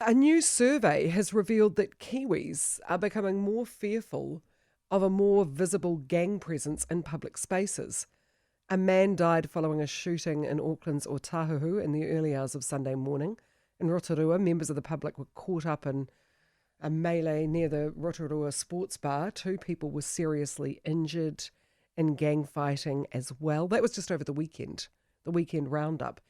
A new survey has revealed that Kiwis are becoming more fearful of a more visible gang presence in public spaces. A man died following a shooting in Auckland's Otahuhu in the early hours of Sunday morning. In Rotorua, members of the public were caught up in a melee near the Rotorua sports bar. Two people were seriously injured in gang fighting as well. That was just over the weekend roundup.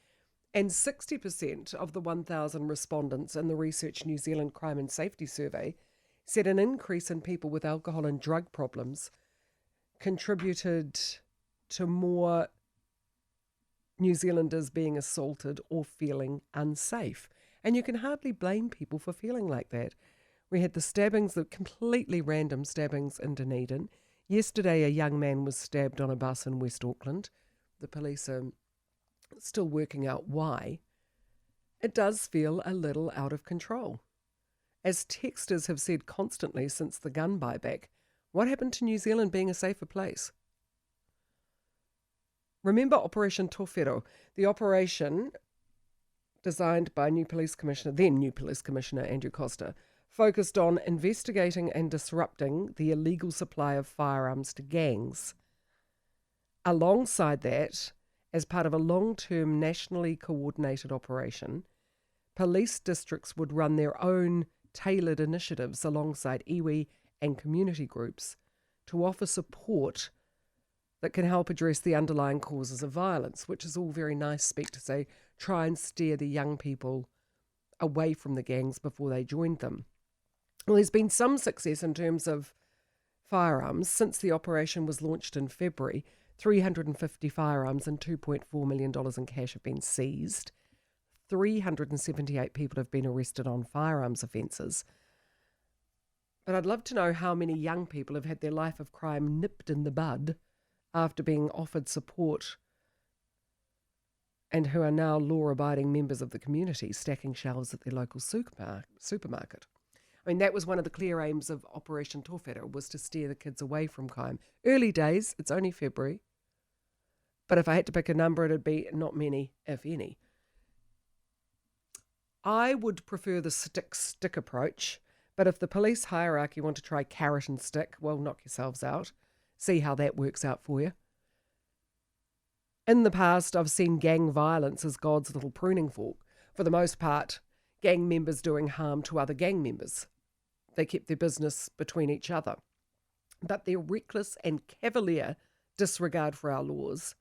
And 60% of the 1,000 respondents in the Research New Zealand Crime and Safety Survey said an increase in people with alcohol and drug problems contributed to more New Zealanders being assaulted or feeling unsafe. And you can hardly blame people for feeling like that. We had the stabbings, the completely random stabbings in Dunedin. Yesterday, a young man was stabbed on a bus in West Auckland. The police are still working out why. It does feel a little out of control. As texters have said constantly since the gun buyback, what happened to New Zealand being a safer place? Remember Operation Tōwhero, the operation designed by then New Police Commissioner Andrew Coster, focused on investigating and disrupting the illegal supply of firearms to gangs. Alongside that, as part of a long-term nationally coordinated operation, police districts would run their own tailored initiatives alongside iwi and community groups to offer support that can help address the underlying causes of violence, which is all very nice speak to say, try and steer the young people away from the gangs before they joined them. Well, there's been some success in terms of firearms. Since the operation was launched in February, 350 firearms and $2.4 million in cash have been seized. 378 people have been arrested on firearms offences. But I'd love to know how many young people have had their life of crime nipped in the bud after being offered support and who are now law-abiding members of the community stacking shelves at their local supermarket. I mean, that was one of the clear aims of Operation Tōwhero, was to steer the kids away from crime. Early days, it's only February. But if I had to pick a number, it'd be not many, if any. I would prefer the stick approach, but if the police hierarchy want to try carrot and stick, well, knock yourselves out. See how that works out for you. In the past, I've seen gang violence as God's little pruning fork. For the most part, gang members doing harm to other gang members. They kept their business between each other. But their reckless and cavalier disregard for our laws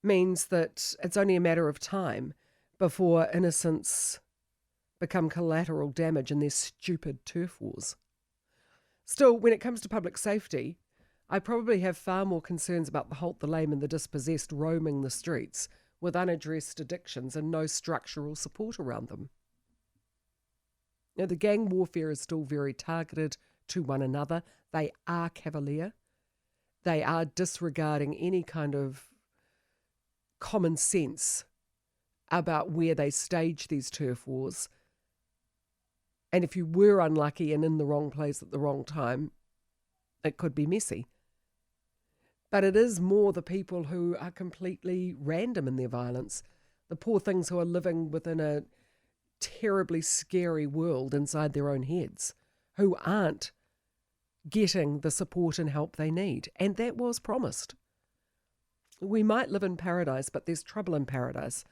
means that it's only a matter of time before innocents become collateral damage in their stupid turf wars. Still, when it comes to public safety, I probably have far more concerns about the halt, the lame and the dispossessed roaming the streets with unaddressed addictions and no structural support around them. Now, the gang warfare is still very targeted to one another. They are cavalier. They are disregarding any kind of common sense about where they stage these turf wars. And if you were unlucky and in the wrong place at the wrong time, it could be messy. But it is more the people who are completely random in their violence, the poor things who are living within a terribly scary world inside their own heads, who aren't getting the support and help they need. And that was promised. We might live in paradise, but there's trouble in paradise.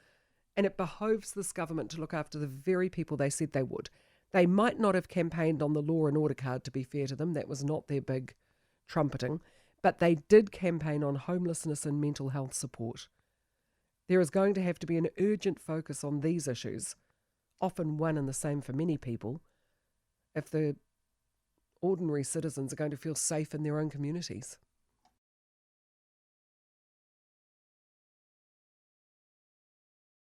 And it behoves this government to look after the very people they said they would. They might not have campaigned on the law and order card, to be fair to them. That was not their big trumpeting. But they did campaign on homelessness and mental health support. There is going to have to be an urgent focus on these issues, often one and the same for many people, if the ordinary citizens are going to feel safe in their own communities.